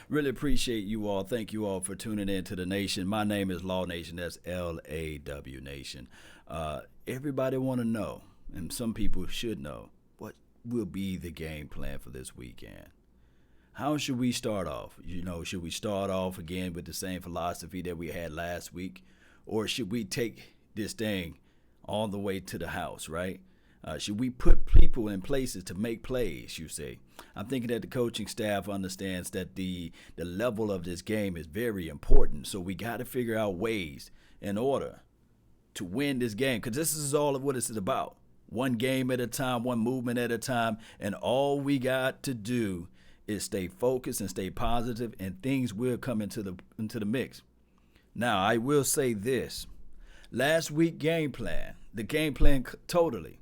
Really appreciate you all. Thank you all for tuning in to the nation. My name is Law Nation. That's LAW Nation. Everybody want to know, and some people should know, what will be the game plan for this weekend. How should we start off? Should we start off again with the same philosophy that we had last week? Or should we take this thing all the way to the house, right? Should we put people in places to make plays, you say? I'm thinking that the coaching staff understands that the level of this game is very important. So we got to figure out ways in order to win this game, because this is all of what it's about. One game at a time, one movement at a time, and all we got to do is stay focused and stay positive, and things will come into the mix. Now, I will say this. Last week the game plan totally.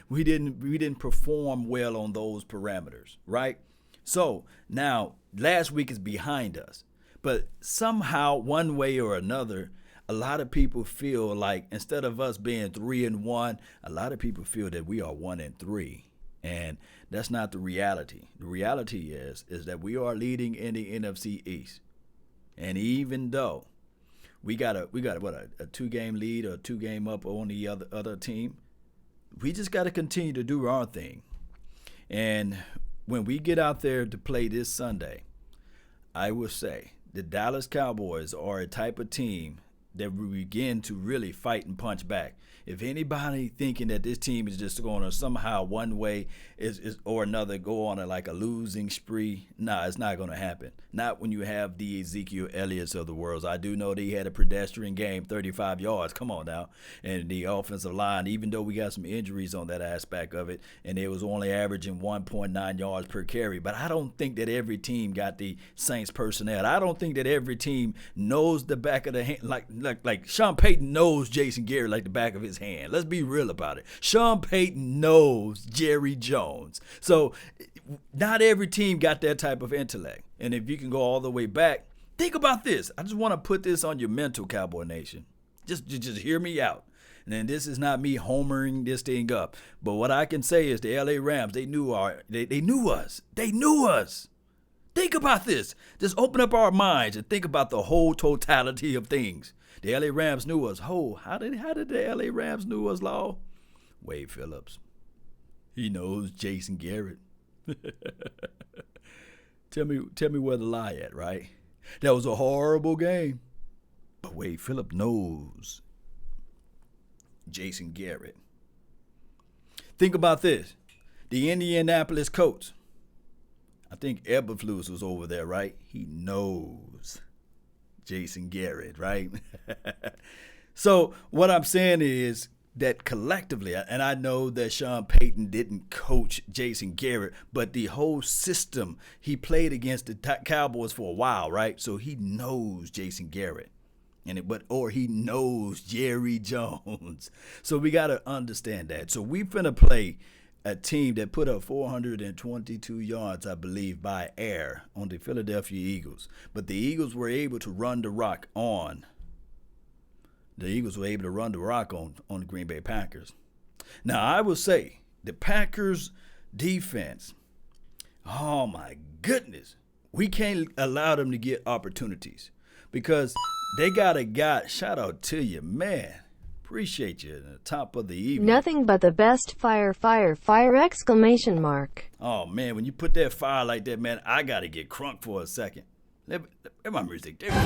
We didn't perform well on those parameters, right? So now last week is behind us. But somehow, one way or another, a lot of people feel like instead of us being 3-1, a lot of people feel that we are 1-3. And that's not the reality. The reality is that we are leading in the NFC East. And even though we got a 2-game lead or a 2-game up on the other team, we just got to continue to do our thing. And when we get out there to play this Sunday, I will say the Dallas Cowboys are a type of team that we begin to really fight and punch back. If anybody thinking that this team is just going to somehow one way or another go on like a losing spree, it's not going to happen. Not when you have the Ezekiel Elliott's of the world. I do know that he had a pedestrian game, 35 yards. Come on now. And the offensive line, even though we got some injuries on that aspect of it, and it was only averaging 1.9 yards per carry. But I don't think that every team got the Saints personnel. I don't think that every team knows the back of the hand. Like Sean Payton knows Jason Garrett like the back of his hand. Let's be real about it. Sean Payton knows Jerry Jones. So not every team got that type of intellect. And if you can go all the way back, think about this. I just want to put this on your mental, Cowboy Nation. Just hear me out. And then this is not me homering this thing up. But what I can say is the LA Rams, they knew us. They knew us. Think about this. Just open up our minds and think about the whole totality of things. The LA Rams knew us. How did the LA Rams knew us, Law? Wade Phillips. He knows Jason Garrett. Tell me where the lie at, right? That was a horrible game. But Wade Phillips knows Jason Garrett. Think about this. The Indianapolis Colts. I think Eberflus was over there, right? He knows Jason Garrett, right? So what I'm saying is that collectively, and I know that Sean Payton didn't coach Jason Garrett, but the whole system, he played against the Cowboys for a while, right? So he knows Jason Garrett. Or he knows Jerry Jones. So we got to understand that. So we finna play a team that put up 422 yards, I believe, by air on the Philadelphia Eagles. But the Eagles were able to run the rock on. The Eagles were able to run the rock on the Green Bay Packers. Now, I will say, the Packers defense, oh my goodness, we can't allow them to get opportunities because they got a guy, shout out to you, man. Appreciate you at the top of the evening. Nothing but the best fire, exclamation mark. Oh, man, when you put that fire like that, man, I got to get crunk for a second. Let my music. There we go.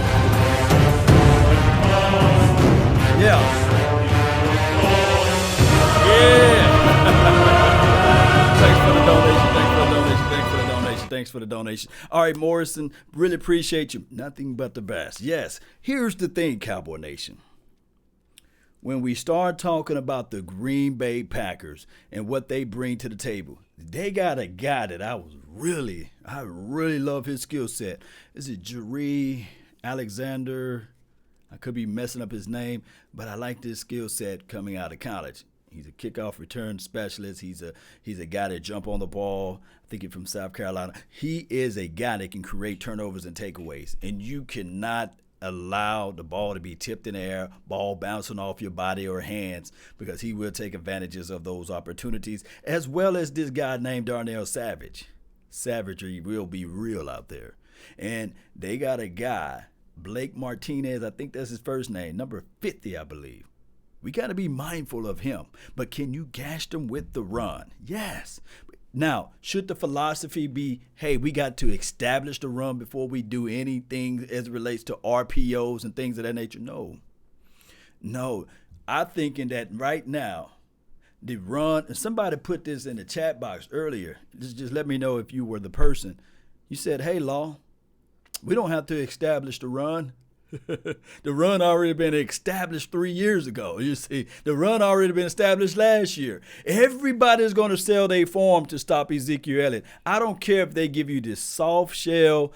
Yeah. Thanks for the donation. All right, Morrison, really appreciate you. Nothing but the best. Yes, here's the thing, Cowboy Nation. When we start talking about the Green Bay Packers and what they bring to the table, they got a guy that I really love his skill set. Is it Jerry Alexander? I could be messing up his name, but I like this skill set coming out of college. He's a kickoff return specialist. He's a guy that jump on the ball. I think he's from South Carolina. He is a guy that can create turnovers and takeaways, and you cannot allow the ball to be tipped in the air, ball bouncing off your body or hands, because he will take advantages of those opportunities, as well as this guy named Darnell Savage. savagery will be real out there. And they got a guy, Blake Martinez, I think that's his first name, number 50, I believe. We got to be mindful of him. But can you gash them with the run? Yes. Now, should the philosophy be, hey, we got to establish the run before we do anything as it relates to RPOs and things of that nature? No. I'm thinking that right now, the run, and somebody put this in the chat box earlier. Just let me know if you were the person. You said, hey, Law, we don't have to establish the run. The run already been established 3 years ago. You see, the run already been established last year. Everybody's going to sell their form to stop Ezekiel Elliott. I don't care if they give you this soft shell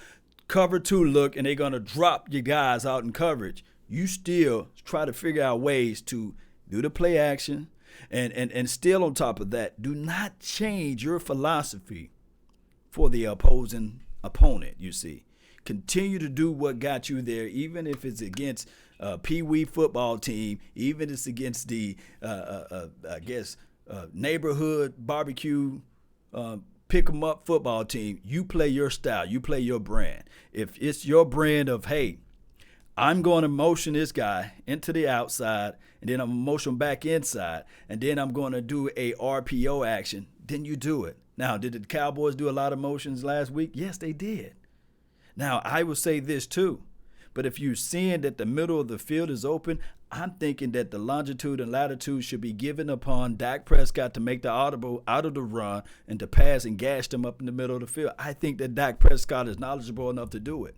cover 2 look and they're going to drop your guys out in coverage. You still try to figure out ways to do the play action and still on top of that, do not change your philosophy for the opposing opponent, you see. Continue to do what got you there, even if it's against a Pee-wee football team, even if it's against the, neighborhood barbecue pick-em-up football team. You play your style. You play your brand. If it's your brand of, hey, I'm going to motion this guy into the outside, and then I'm going to motion back inside, and then I'm going to do a RPO action, then you do it. Now, did the Cowboys do a lot of motions last week? Yes, they did. Now, I will say this too, but if you're seeing that the middle of the field is open, I'm thinking that the longitude and latitude should be given upon Dak Prescott to make the audible out of the run and to pass and gash them up in the middle of the field. I think that Dak Prescott is knowledgeable enough to do it.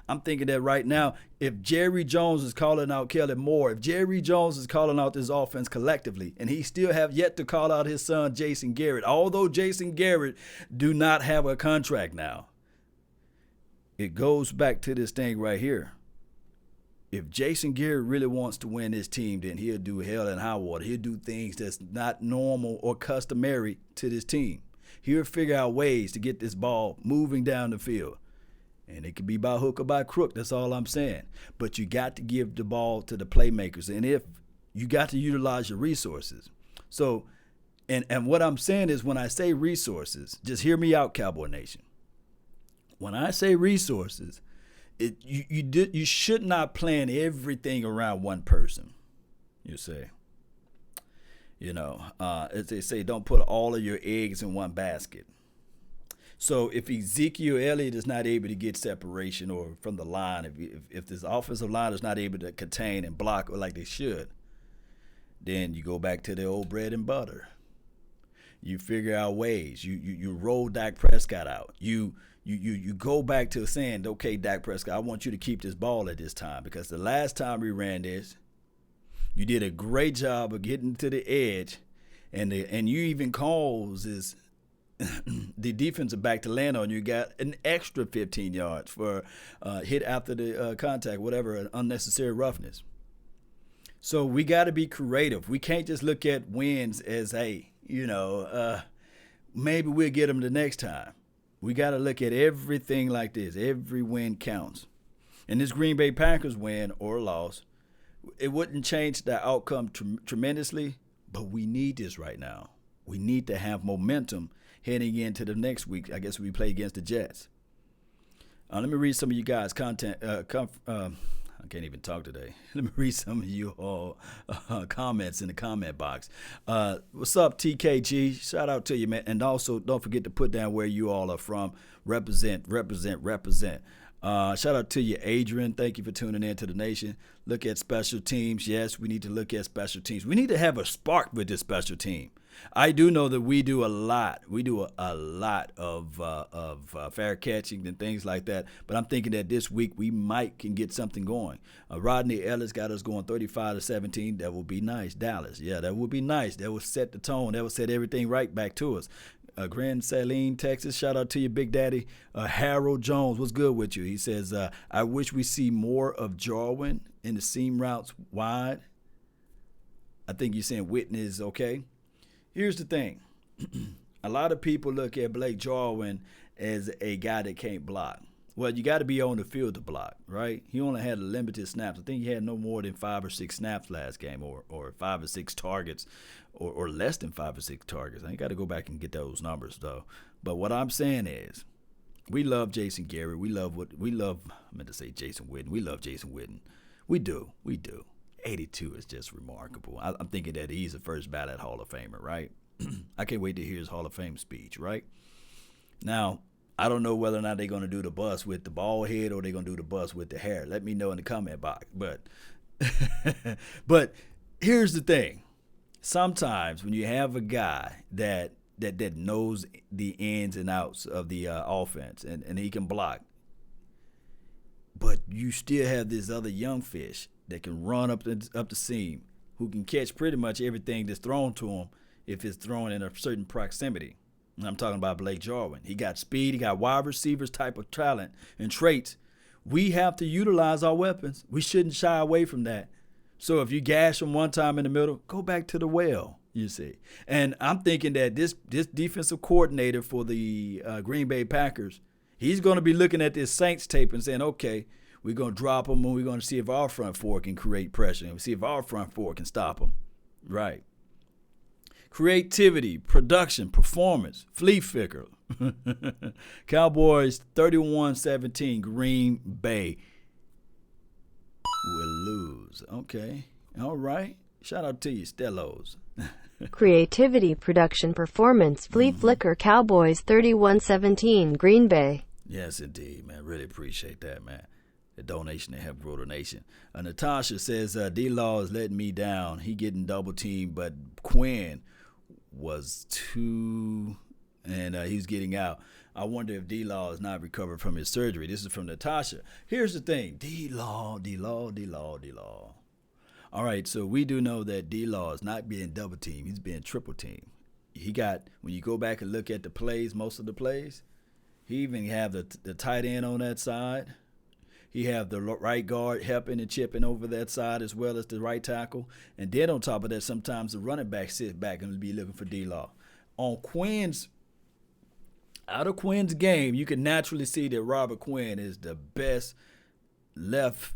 I'm thinking that right now, if Jerry Jones is calling out Kellen Moore, if Jerry Jones is calling out this offense collectively, and he still have yet to call out his son Jason Garrett, although Jason Garrett do not have a contract now, it goes back to this thing right here. If Jason Garrett really wants to win this team, then he'll do hell and high water. He'll do things that's not normal or customary to this team. He'll figure out ways to get this ball moving down the field. And it could be by hook or by crook. That's all I'm saying. But you got to give the ball to the playmakers. And if you got to utilize your resources. So, and what I'm saying is when I say resources, just hear me out, Cowboy Nation. When I say resources, you should not plan everything around one person. You say, as they say, don't put all of your eggs in one basket. So if Ezekiel Elliott is not able to get separation or from the line, if this offensive line is not able to contain and block like they should, then you go back to the old bread and butter. You figure out ways. You roll Dak Prescott out. You go back to saying, okay, Dak Prescott, I want you to keep this ball at this time because the last time we ran this, you did a great job of getting to the edge, and you even caused the defensive back to land on you. Got an extra 15 yards for hit after the contact, whatever, unnecessary roughness. So we got to be creative. We can't just look at wins as, hey, maybe we'll get them the next time. We got to look at everything like this. Every win counts. And this Green Bay Packers win or loss, it wouldn't change the outcome tremendously, but we need this right now. We need to have momentum heading into the next week. I guess we play against the Jets. Let me read some of you guys' content. I can't even talk today. Let me read some of you all comments in the comment box. What's up, TKG? Shout out to you, man. And also, don't forget to put down where you all are from. Represent. Shout out to you, Adrian. Thank you for tuning in to the nation. Look at special teams. Yes, we need to look at special teams. We need to have a spark with this special team. I do know that we do a lot. We do a lot of fair catching and things like that. But I'm thinking that this week we can get something going. Rodney Ellis got us going 35-17. That would be nice. Dallas, yeah, that would be nice. That would set the tone. That would set everything right back to us. Grand Saline, Texas. Shout out to you, Big Daddy. Harold Jones, what's good with you? He says, I wish we see more of Jarwin in the seam routes wide. I think you're saying Whitney is okay. Here's the thing. A lot of people look at Blake Jarwin as a guy that can't block. Well, you got to be on the field to block, right? He only had limited snaps. I think he had no more than 5 or 6 snaps last game or 5 or 6 targets or less than 5 or 6 targets. I ain't got to go back and get those numbers, though. But what I'm saying is We love Jason Garrett. I meant to say Jason Witten. We love Jason Witten. We do. 82 is just remarkable. I'm thinking that he's a first ballot Hall of Famer, right? I can't wait to hear his Hall of Fame speech, right? Now, I don't know whether or not they're going to do the bus with the bald head or they're going to do the bus with the hair. Let me know in the comment box. But here's the thing. Sometimes when you have a guy that knows the ins and outs of the offense and he can block, but you still have this other young fish that can run up the seam, who can catch pretty much everything that's thrown to him if it's thrown in a certain proximity. And I'm talking about Blake Jarwin. He got speed. He got wide receivers type of talent and traits. We have to utilize our weapons. We shouldn't shy away from that. So if you gash him one time in the middle, go back to the well, you see. And I'm thinking that this defensive coordinator for the Green Bay Packers, he's going to be looking at this Saints tape and saying, okay, we're going to drop them and we're going to see if our front four can create pressure and see if our front four can stop them. Right. Creativity, production, performance, flea flicker. Cowboys 31-17, Green Bay will lose. Okay. All right. Shout out to you, Stellos. Creativity, production, performance, flea flicker, Cowboys 31-17, Green Bay. Yes, indeed, man. Really appreciate that, man. The donation to help grow the nation. Natasha says, D-Law is letting me down. He getting double teamed, but Quinn was too, and he's getting out. I wonder if D-Law is not recovered from his surgery. This is from Natasha. Here's the thing. D-Law. All right, so we do know that D-Law is not being double teamed. He's being triple teamed. When you go back and look at the plays, most of the plays, he even have the tight end on that side. He have the right guard helping and chipping over that side as well as the right tackle. And then on top of that, sometimes the running back sits back and be looking for D-Law. Out of Quinn's game, you can naturally see that Robert Quinn is the best left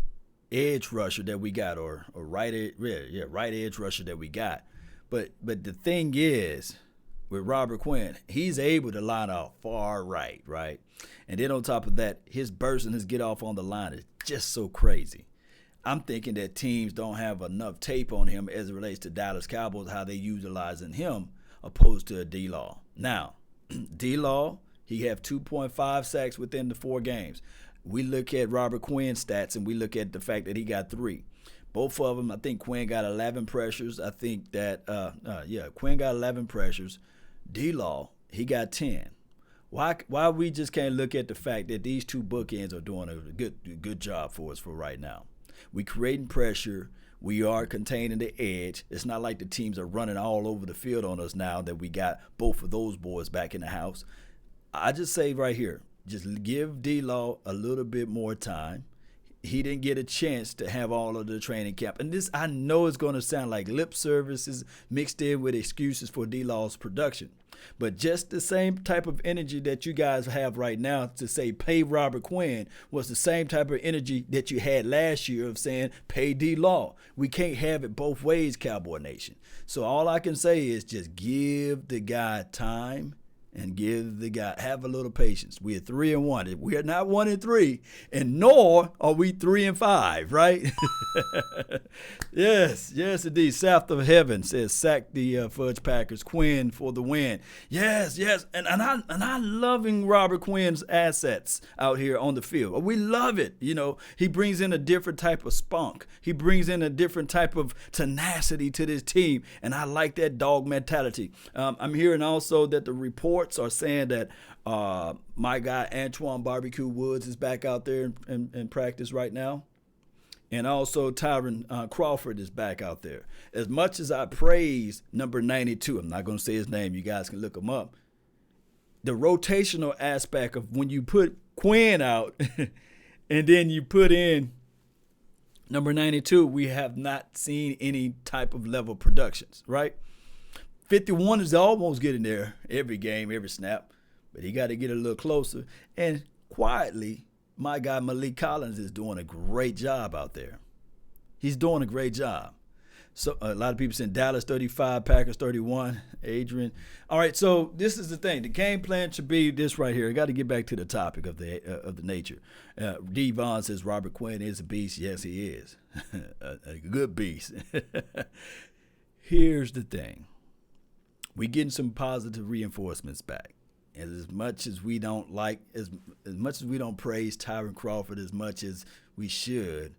edge rusher that we got, or right edge rusher that we got. But the thing is, with Robert Quinn, he's able to line out far right? And then on top of that, his burst and his get off on the line is just so crazy. I'm thinking that teams don't have enough tape on him as it relates to Dallas Cowboys, how they utilizing him opposed to D-Law. Now, D-Law, he have 2.5 sacks within the 4 games. We look at Robert Quinn's stats and we look at the fact that he got 3. Both of them, I think Quinn got 11 pressures. I think that, Quinn got 11 pressures. D-Law, he got 10. Why we just can't look at the fact that these two bookends are doing a good job for us for right now? We creating pressure. We are containing the edge. It's not like the teams are running all over the field on us now that we got both of those boys back in the house. I just say right here, just give D-Law a little bit more time. He didn't get a chance to have all of the training camp. And this, I know it's going to sound like lip services mixed in with excuses for D-Law's production. But just the same type of energy that you guys have right now to say pay Robert Quinn was the same type of energy that you had last year of saying pay D-Law. We can't have it both ways, Cowboy Nation. So all I can say is just give the guy time and give the guy, have a little patience. We are 3-1. We are not 1-3, and nor are we 3-5, right? Yes, indeed. South of Heaven says sack the Fudge Packers. Quinn for the win. Yes, and I loving Robert Quinn's assets out here on the field. We love it. You know, he brings in a different type of spunk. He brings in a different type of tenacity to this team, and I like that dog mentality. I'm hearing also that the report are saying that my guy Antoine Barbecue Woods is back out there in practice right now. And also Tyron Crawford is back out there. As much as I praise number 92, I'm not going to say his name. You guys can look him up. The rotational aspect of when you put Quinn out and then you put in number 92, we have not seen any type of level productions, right? 51 is almost getting there every game, every snap, but he got to get a little closer. And quietly, my guy Malik Collins is doing a great job out there. He's doing a great job. So a lot of people saying Dallas 35, Packers 31. Adrian. All right, so this is the thing. The game plan should be this right here. I got to get back to the topic of the nature. D. Vaughn says Robert Quinn is a beast. Yes, he is. a good beast. Here's the thing. We're getting some positive reinforcements back. And as much as we don't like, as much as we don't praise Tyron Crawford as much as we should,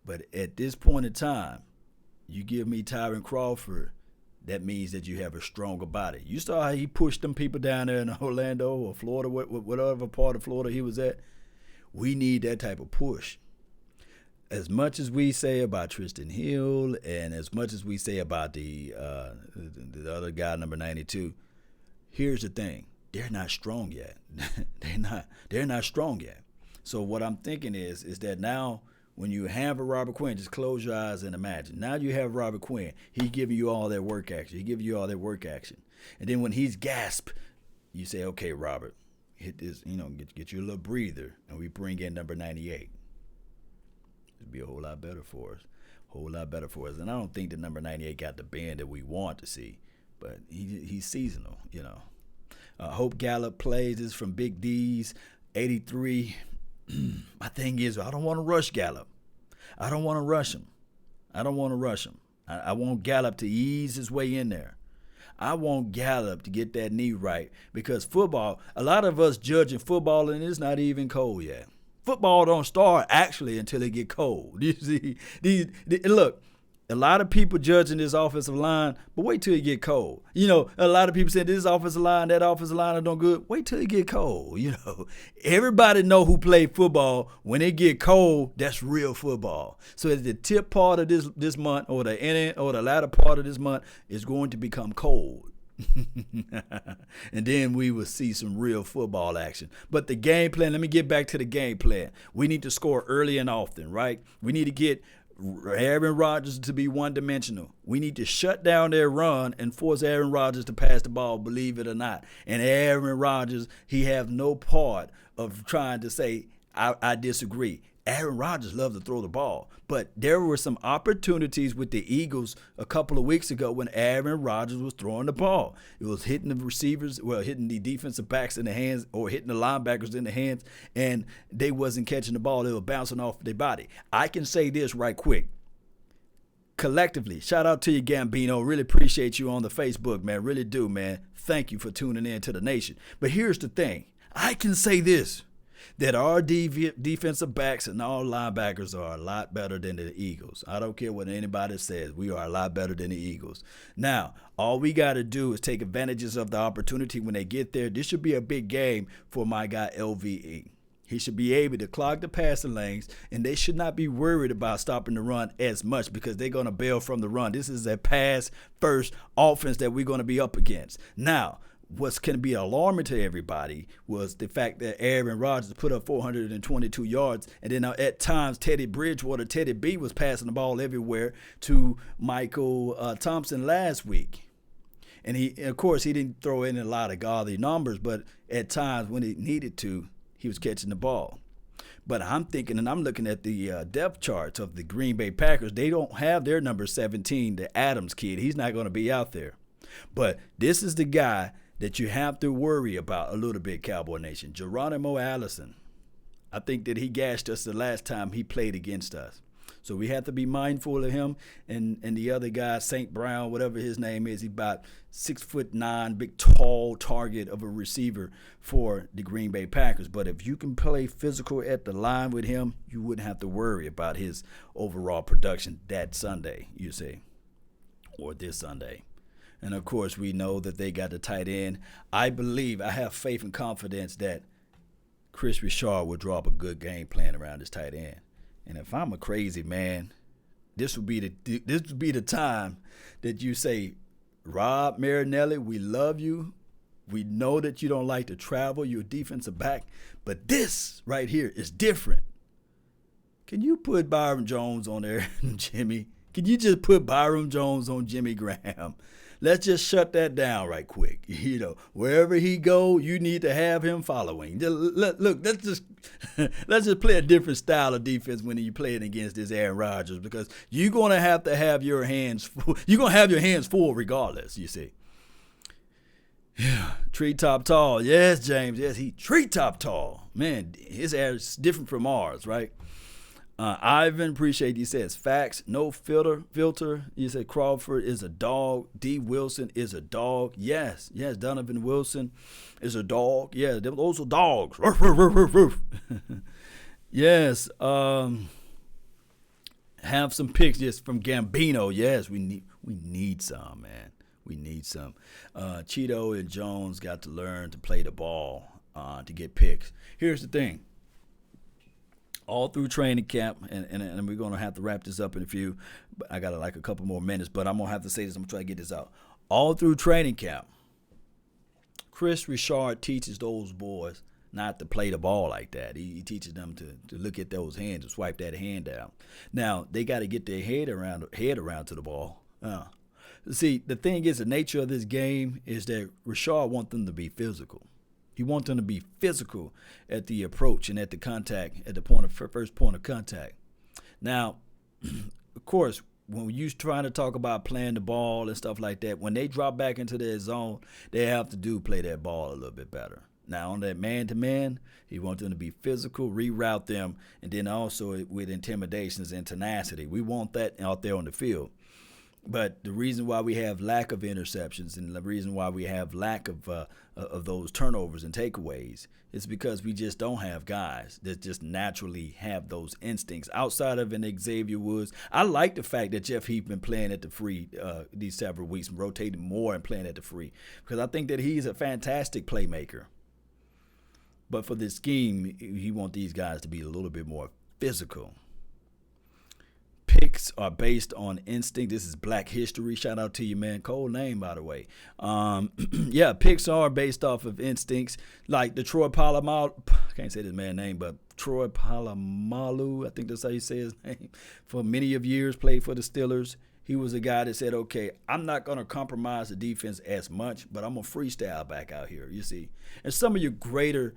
but at this point in time, you give me Tyron Crawford, that means that you have a stronger body. You saw how he pushed them people down there in Orlando or Florida, whatever part of Florida he was at. We need that type of push. As much as we say about Tristan Hill and as much as we say about the other guy, number 92, here's the thing. They're not strong yet. They're not strong yet. So what I'm thinking is that now when you have a Robert Quinn, just close your eyes and imagine. Now you have Robert Quinn. He's giving you all that work action. And then when he's gasped, you say, okay, Robert, hit this, get you a little breather, and we bring in number 98. It'd be a whole lot better for us. And I don't think the number 98 got the bend that we want to see, but he's seasonal, Hope Gallup plays. This is from Big D's 83. My thing is, I don't want to rush Gallup. I don't want to rush him. I want Gallup to ease his way in there. I want Gallup to get that knee right, because football, a lot of us judging football and it's not even cold yet. Football don't start actually until it get cold. You see, look, a lot of people judging this offensive line, but wait till it get cold. A lot of people say this offensive line, that offensive line are doing good. Wait till it get cold. Everybody know who played football. When it get cold, that's real football. So at the tip part of this month or the end or the latter part of this month is going to become cold. And then we will see some real football action. But the game plan, let me get back to the game plan. We need to score early and often, right? We need to get Aaron Rodgers to be one-dimensional. We need to shut down their run and force Aaron Rodgers to pass the ball, believe it or not. And Aaron Rodgers, he have no part of trying to say, I disagree. Aaron Rodgers loves to throw the ball. But there were some opportunities with the Eagles a couple of weeks ago when Aaron Rodgers was throwing the ball. It was hitting the receivers, hitting the defensive backs in the hands or hitting the linebackers in the hands, and they wasn't catching the ball. They were bouncing off their body. I can say this right quick. Collectively, shout out to you, Gambino. Really appreciate you on the Facebook, man. Really do, man. Thank you for tuning in to the nation. But here's the thing. I can say this, that our defensive backs and our linebackers are a lot better than the Eagles. I don't care what anybody says. We are a lot better than the Eagles. Now, all we got to do is take advantages of the opportunity when they get there. This should be a big game for my guy LVE. He should be able to clog the passing lanes, and they should not be worried about stopping the run as much because they're going to bail from the run. This is a pass-first offense that we're going to be up against. Now, what's going to be alarming to everybody was the fact that Aaron Rodgers put up 422 yards, and then at times Teddy B was passing the ball everywhere to Michael Thompson last week. And of course, he didn't throw in a lot of godly numbers, but at times when he needed to, he was catching the ball. But I'm thinking, and I'm looking at the depth charts of the Green Bay Packers. They don't have their number 17, the Adams kid. He's not going to be out there. But this is the guy that you have to worry about a little bit, Cowboy Nation. Geronimo Allison. I think that he gashed us the last time he played against us. So we have to be mindful of him and the other guy, St. Brown, whatever his name is. He's about 6'9", big, tall target of a receiver for the Green Bay Packers. But if you can play physical at the line with him, you wouldn't have to worry about his overall production that Sunday, you see, or this Sunday. And, of course, we know that they got the tight end. I have faith and confidence that Chris Richard will draw up a good game plan around his tight end. And if I'm a crazy man, this would be the time that you say, Rob Marinelli, we love you. We know that you don't like to travel. You're a defensive back. But this right here is different. Can you put Byron Jones on there, Jimmy? Can you just put Byron Jones on Jimmy Graham? let's just shut that down right quick. Wherever he go, you need to have him following. Look, let's just play a different style of defense when you're playing against this Aaron Rodgers, because you're gonna have your hands full. You're gonna have your hands full regardless. You see. Yeah, treetop tall. Yes, James. Yes, he treetop tall. Man, his air is different from ours, right? Ivan, appreciate you says facts, no filter. You said Crawford is a dog. D. Wilson is a dog. Yes, Donovan Wilson is a dog. Yeah, those are dogs. Roof, roof, roof, roof, roof. Yes. Have some picks just from Gambino. Yes, we need some, man. We need some. Cheeto and Jones got to learn to play the ball to get picks. Here's the thing. All through training camp, and we're going to have to wrap this up in a few. I got like a couple more minutes, but I'm going to have to say this. I'm going to try to get this out. All through training camp, Chris Richard teaches those boys not to play the ball like that. He teaches them to look at those hands and swipe that hand down. Now, they got to get their head around to the ball. See, the thing is, the nature of this game is that Richard wants them to be physical. He wants them to be physical at the approach and at the contact, at the first point of contact. Now, of course, when you're trying to talk about playing the ball and stuff like that, when they drop back into their zone, they have to play that ball a little bit better. Now, on that man-to-man, he wants them to be physical, reroute them, and then also with intimidations and tenacity. We want that out there on the field. But the reason why we have lack of interceptions and the reason why we have lack of those turnovers and takeaways is because we just don't have guys that just naturally have those instincts. Outside of an Xavier Woods, I like the fact that Jeff Heath been playing at the free these several weeks, rotating more and playing at the free, because I think that he's a fantastic playmaker. But for this scheme, he wants these guys to be a little bit more physical. Picks are based on instinct. This is Black History. Shout out to you, man. Cold name, by the way. Yeah, picks are based off of instincts. Like the Troy Polamalu, I can't say this man's name, but Troy Polamalu, I think that's how you say his name, for many of years played for the Steelers. He was a guy that said, okay, I'm not going to compromise the defense as much, but I'm going to freestyle back out here, you see. And some of your greater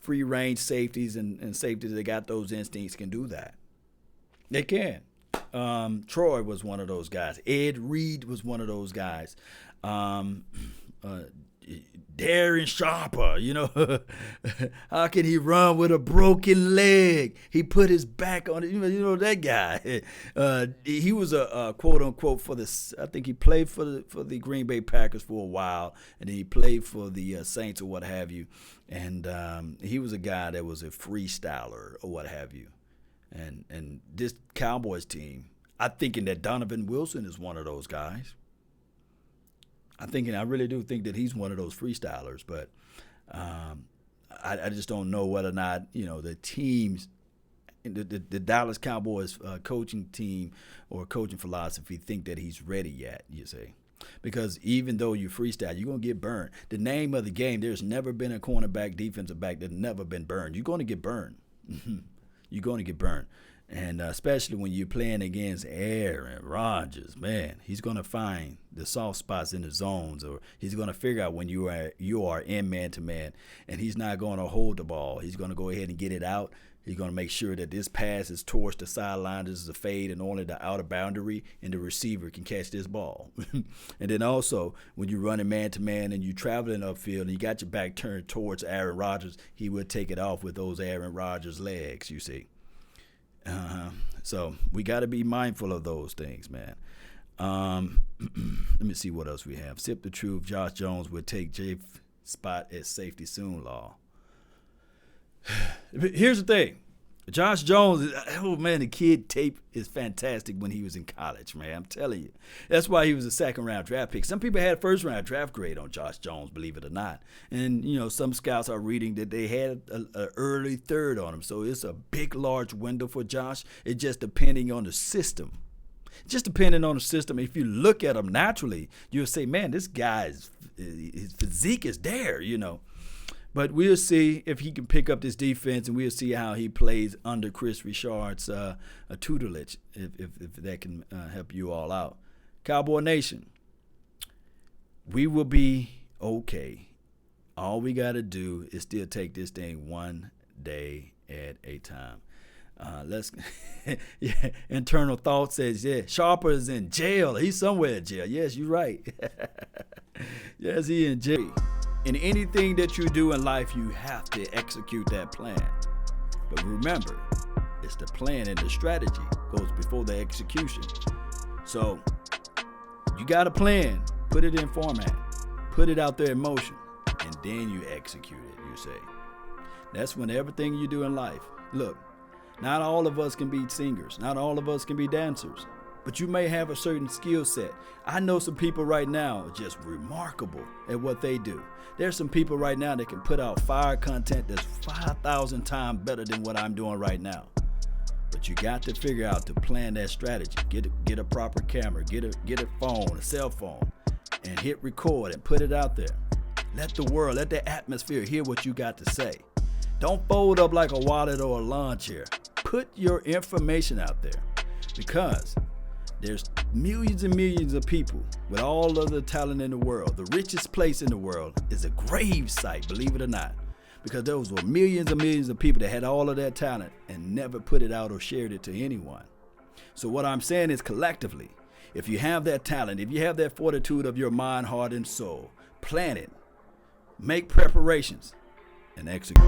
free-range safeties and safeties that got those instincts can do that. They can. Troy was one of those guys. Ed Reed was one of those guys. Darren Sharper, how can he run with a broken leg? He put his back on it. That guy. He was a quote unquote I think he played for the Green Bay Packers for a while, and then he played for the Saints or what have you. And he was a guy that was a freestyler or what have you. And this Cowboys team, I'm thinking that Donovan Wilson is one of those guys. I really do think that he's one of those freestylers, but I just don't know whether or not, the teams, the Dallas Cowboys coaching team or coaching philosophy think that he's ready yet, you see. Because even though you freestyle, you're going to get burned. The name of the game, there's never been a cornerback, defensive back that's never been burned. You're going to get burned. You're going to get burned. And especially when you're playing against Aaron Rodgers, man, he's going to find the soft spots in the zones, or he's going to figure out when you are in man-to-man, and he's not going to hold the ball. He's going to go ahead and get it out. He's going to make sure that this pass is towards the sideline. This is a fade and only the outer boundary, and the receiver can catch this ball. And then also, when you're running man-to-man and you're traveling upfield and you got your back turned towards Aaron Rodgers, he would take it off with those Aaron Rodgers legs, you see. So we got to be mindful of those things, man. Let me see what else we have. Sip the truth. Josh Jones would take Jay's spot at safety soon, Law. Here's the thing. Josh Jones, the kid tape is fantastic when he was in college, man. I'm telling you. That's why he was a second-round draft pick. Some people had first-round draft grade on Josh Jones, believe it or not. And, some scouts are reading that they had an early third on him. So it's a big, large window for Josh. It's just depending on the system. If you look at him naturally, you'll say, man, this guy's his physique is there, But we'll see if he can pick up this defense, and we'll see how he plays under Chris Richard's tutelage, if that can help you all out. Cowboy Nation, we will be okay. All we got to do is still take this thing one day at a time. Let's yeah, internal thought says, yeah, Sharper is in jail. He's somewhere in jail. Yes, you're right. Yes, he in jail. In anything that you do in life, you have to execute that plan. But remember, it's the plan and the strategy goes before the execution. So you got a plan, put it in format, put it out there in motion, and then you execute it, you say. That's when everything you do in life. Look, not all of us can be singers. Not all of us can be dancers. But you may have a certain skill set. I know some people right now just remarkable at what they do. There's some people right now that can put out fire content that's 5,000 times better than what I'm doing right now. But you got to figure out to plan that strategy. Get a proper camera, get a phone, a cell phone, and hit record and put it out there. Let the world, let the atmosphere hear what you got to say. Don't fold up like a wallet or a lawn chair. Put your information out there, because there's millions and millions of people with all of the talent in the world. The richest place in the world is a grave site, believe it or not, because those were millions and millions of people that had all of that talent and never put it out or shared it to anyone. So what I'm saying is, collectively, if you have that talent, if you have that fortitude of your mind, heart, and soul, plan it, make preparations, and execute.